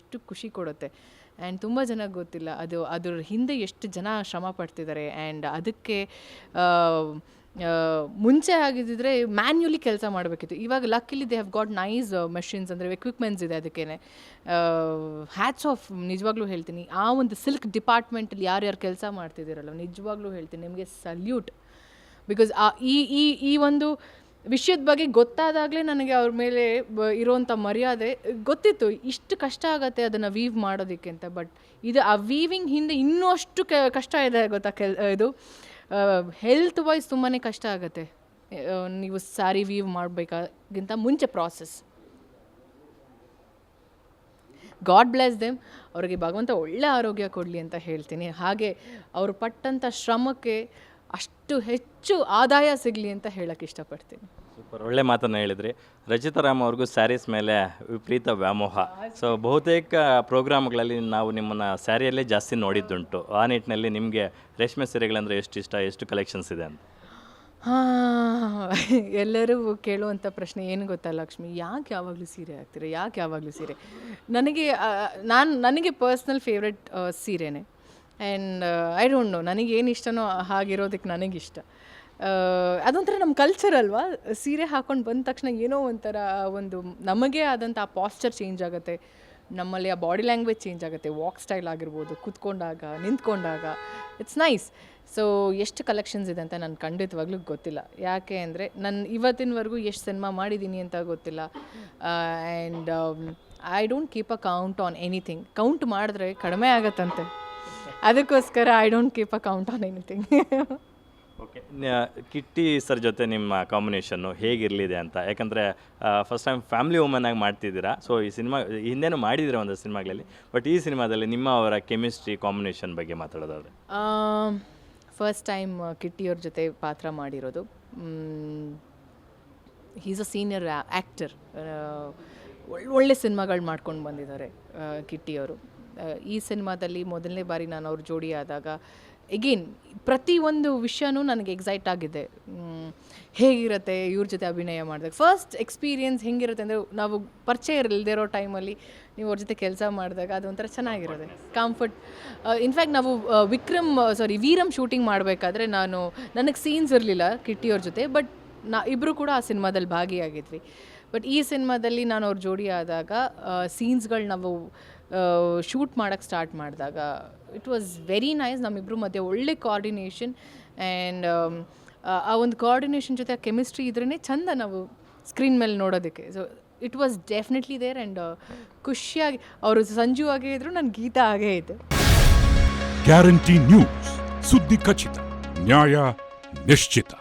ಅಷ್ಟು ಖುಷಿ ಕೊಡುತ್ತೆ. ಆ್ಯಂಡ್ ತುಂಬ ಜನಕ್ಕೆ ಗೊತ್ತಿಲ್ಲ ಅದ್ರ ಹಿಂದೆ ಎಷ್ಟು ಜನ ಶ್ರಮ ಪಡ್ತಿದ್ದಾರೆ. ಆ್ಯಂಡ್ ಅದಕ್ಕೆ ಮುಂಚೆ ಆಗಿದ್ದಿದ್ರೆ ಮ್ಯಾನ್ಯುಲಿ ಕೆಲಸ ಮಾಡಬೇಕಿತ್ತು. ಇವಾಗ luckily they have got nice machines, ಅಂದರೆ ಎಕ್ವಿಪ್ಮೆಂಟ್ಸ್ ಇದೆ ಅದಕ್ಕೇ. ಹ್ಯಾಟ್ಸ್ ಆಫ್, ನಿಜವಾಗ್ಲೂ ಹೇಳ್ತೀನಿ. ಆ ಒಂದು ಸಿಲ್ಕ್ ಡಿಪಾರ್ಟ್ಮೆಂಟಲ್ಲಿ ಯಾರ್ಯಾರು ಕೆಲಸ ಮಾಡ್ತಿದ್ದೀರಲ್ಲ, ನಿಜವಾಗ್ಲೂ ಹೇಳ್ತೀನಿ ನಿಮಗೆ ಸಲ್ಯೂಟ್. ಬಿಕಾಸ್ ಈ ಒಂದು ವಿಷಯದ ಬಗ್ಗೆ ಗೊತ್ತಾದಾಗಲೇ ನನಗೆ ಅವ್ರ ಮೇಲೆ ಇರೋವಂಥ ಮರ್ಯಾದೆ ಗೊತ್ತಿತ್ತು. ಇಷ್ಟು ಕಷ್ಟ ಆಗುತ್ತೆ ಅದನ್ನು ವೀವ್ ಮಾಡೋದಕ್ಕೆ ಅಂತ. ಬಟ್ ಆ ವೀವಿಂಗ್ ಹಿಂದೆ ಇನ್ನೂ ಅಷ್ಟು ಕಷ್ಟ ಇದೆ ಗೊತ್ತಾ. ಇದು ಹೆಲ್ತ್ ವೈಸ್ ತುಂಬಾ ಕಷ್ಟ ಆಗುತ್ತೆ. ನೀವು ಸ್ಯಾರಿ ವೀವ್ ಮಾಡಬೇಕಾಗಿಂತ ಮುಂಚೆ ಪ್ರಾಸೆಸ್. God bless them. ಅವರಿಗೆ ಭಗವಂತ ಒಳ್ಳೆ ಆರೋಗ್ಯ ಕೊಡಲಿ ಅಂತ ಹೇಳ್ತೀನಿ. ಹಾಗೆ ಅವರು ಪಟ್ಟಂಥ ಶ್ರಮಕ್ಕೆ ಅಷ್ಟು ಹೆಚ್ಚು ಆದಾಯ ಸಿಗಲಿ ಅಂತ ಹೇಳಕ್ಕೆ ಇಷ್ಟಪಡ್ತೀನಿ. ಸೂಪರ್, ಒಳ್ಳೆ ಮಾತನ್ನು ಹೇಳಿದ್ರಿ. ರಚಿತಾ ರಾಮ್ ಅವ್ರಿಗೂ ಸ್ಯಾರೀಸ್ ಮೇಲೆ ವಿಪರೀತ ವ್ಯಾಮೋಹ. ಸೊ ಬಹುತೇಕ ಪ್ರೋಗ್ರಾಮ್ಗಳಲ್ಲಿ ನಾವು ನಿಮ್ಮನ್ನು ಸ್ಯಾರಿಯಲ್ಲೇ ಜಾಸ್ತಿ ನೋಡಿದ್ದುಂಟು. ಆ ನಿಟ್ಟಿನಲ್ಲಿ ನಿಮಗೆ ರೇಷ್ಮೆ ಸೀರೆಗಳಂದರೆ ಎಷ್ಟು ಇಷ್ಟ, ಎಷ್ಟು ಕಲೆಕ್ಷನ್ಸ್ ಇದೆ ಅಂತ? ಎಲ್ಲರೂ ಕೇಳುವಂಥ ಪ್ರಶ್ನೆ ಏನು ಗೊತ್ತಾ ಲಕ್ಷ್ಮಿ, ಯಾಕೆ ಯಾವಾಗಲೂ ಸೀರೆ ಹಾಕ್ತೀರ, ಯಾಕೆ ಯಾವಾಗಲೂ ಸೀರೆ? ನನಗೆ ಪರ್ಸ್ನಲ್ ಫೇವ್ರೆಟ್ ಸೀರೆನೇ. ಆ್ಯಂಡ್ ಐ ಡೋಂಟ್ ನೋ, ನನಗೇನು ಇಷ್ಟನೋ ಹಾಗಿರೋದಕ್ಕೆ ನನಗಿಷ್ಟ. ಅದೊಂಥರ ನಮ್ಮ ಕಲ್ಚರ್ ಅಲ್ವಾ. ಸೀರೆ ಹಾಕ್ಕೊಂಡು ಬಂದ ತಕ್ಷಣ ಏನೋ ಒಂಥರ ಒಂದು ನಮಗೆ ಆದಂಥ ಆ ಪಾಸ್ಚರ್ ಚೇಂಜ್ ಆಗುತ್ತೆ, ನಮ್ಮಲ್ಲಿ ಆ ಬಾಡಿ ಲ್ಯಾಂಗ್ವೇಜ್ ಚೇಂಜ್ ಆಗುತ್ತೆ. ವಾಕ್ ಸ್ಟೈಲ್ ಆಗಿರ್ಬೋದು, ಕೂತ್ಕೊಂಡಾಗ, ನಿಂತ್ಕೊಂಡಾಗ, ಇಟ್ಸ್ ನೈಸ್. ಸೊ ಎಷ್ಟು ಕಲೆಕ್ಷನ್ಸ್ ಇದೆ ಅಂತ ನನಗೆ ಖಂಡಿತವಾಗ್ಲೂ ಗೊತ್ತಿಲ್ಲ. ಯಾಕೆ ಅಂದರೆ ನಾನು ಇವತ್ತಿನವರೆಗೂ ಎಷ್ಟು ಸಿನಿಮಾ ಮಾಡಿದ್ದೀನಿ ಅಂತ ಗೊತ್ತಿಲ್ಲ. And I don't keep a count on anything. Count ಮಾಡಿದ್ರೆ ಕಡಿಮೆ ಆಗತ್ತಂತೆ, ಅದಕ್ಕೋಸ್ಕರ I don't keep a count on anything. Okay, Kitty sir ಜೊತೆ ನಿಮ್ಮ ಕಾಂಬಿನೇಷನ್ನು ಹೇಗಿರಲಿದೆ ಅಂತ? ಯಾಕಂದರೆ ಫಸ್ಟ್ ಟೈಮ್ ಫ್ಯಾಮಿಲಿ ವುಮನ್ ಆಗಿ ಮಾಡ್ತಿದ್ದೀರಾ. ಸೊ ಈ ಸಿನಿಮಾ ಹಿಂದೆನೂ ಮಾಡಿದ್ದೀರಾ ಒಂದು ಸಿನಿಮಾಗಳಲ್ಲಿ, ಬಟ್ ಈ ಸಿನಿಮಾದಲ್ಲಿ ನಿಮ್ಮ ಅವರ ಕೆಮಿಸ್ಟ್ರಿ ಕಾಂಬಿನೇಷನ್ ಬಗ್ಗೆ ಮಾತಾಡೋದಾದರೆ? ಫಸ್ಟ್ ಟೈಮ್ ಕಿಟ್ಟಿಯವ್ರ ಜೊತೆ ಪಾತ್ರ ಮಾಡಿರೋದು. Is a senior actor. ಒಳ್ಳೆ ಸಿನಿಮಾಗಳು ಮಾಡ್ಕೊಂಡು ಬಂದಿದ್ದಾರೆ ಕಿಟ್ಟಿಯವರು. ಈ ಸಿನಿಮಾದಲ್ಲಿ ಮೊದಲನೇ ಬಾರಿ ನಾನು ಅವ್ರ ಜೋಡಿ ಆದಾಗ ಎಗೇನ್ ಪ್ರತಿಯೊಂದು ವಿಷಯನೂ ನನಗೆ ಎಕ್ಸೈಟ್ ಆಗಿದೆ. ಹೇಗಿರುತ್ತೆ ಇವ್ರ ಜೊತೆ ಅಭಿನಯ ಮಾಡಿದಾಗ, ಫಸ್ಟ್ ಎಕ್ಸ್ಪೀರಿಯನ್ಸ್ ಹೆಂಗಿರುತ್ತೆ ಅಂದರೆ, ನಾವು ಪರಿಚಯ ಇರಲ್ದೇ ಇರೋ ಟೈಮಲ್ಲಿ ನೀವು ಅವ್ರ ಜೊತೆ ಕೆಲಸ ಮಾಡಿದಾಗ ಅದೊಂಥರ ಚೆನ್ನಾಗಿರುತ್ತೆ, ಕಂಫರ್ಟ್. ಇನ್ಫ್ಯಾಕ್ಟ್ ನಾವು ವೀರಂ ಶೂಟಿಂಗ್ ಮಾಡಬೇಕಾದ್ರೆ ನನಗೆ ಸೀನ್ಸ್ ಇರಲಿಲ್ಲ ಕಿಟ್ಟಿಯವ್ರ ಜೊತೆ, ಬಟ್ ಇಬ್ಬರು ಕೂಡ ಆ ಸಿನಿಮಾದಲ್ಲಿ ಭಾಗಿಯಾಗಿದ್ವಿ. ಬಟ್ ಈ ಸಿನಿಮಾದಲ್ಲಿ ನಾನು ಅವ್ರ ಜೋಡಿ ಆದಾಗ ಸೀನ್ಸ್ಗಳು ನಾವು ಶೂಟ್ ಮಾಡೋಕ್ಕೆ ಸ್ಟಾರ್ಟ್ ಮಾಡಿದಾಗ ಇಟ್ ವಾಸ್ ವೆರಿ ನೈಸ್. ನಮ್ಮಿಬ್ಬರು ಮಧ್ಯೆ ಒಳ್ಳೆ ಕೋಆರ್ಡಿನೇಷನ್. ಆ್ಯಂಡ್ ಆ ಒಂದು ಕೋಆರ್ಡಿನೇಷನ್ ಜೊತೆ ಆ ಕೆಮಿಸ್ಟ್ರಿ ಇದ್ರೇ ಚಂದ ನಾವು ಸ್ಕ್ರೀನ್ ಮೇಲೆ ನೋಡೋದಕ್ಕೆ. So it was definitely there. And ಖುಷಿಯಾಗಿ ಅವರು ಸಂಜು ಆಗೇ ಇದ್ರು, ನನ್ನ ಗೀತಾ ಆಗೇ ಇದೆ. ಗ್ಯಾರಂಟಿ ನ್ಯೂಸ್, ಸುದ್ದಿ ಖಚಿತ, ನ್ಯಾಯ ನಿಶ್ಚಿತ.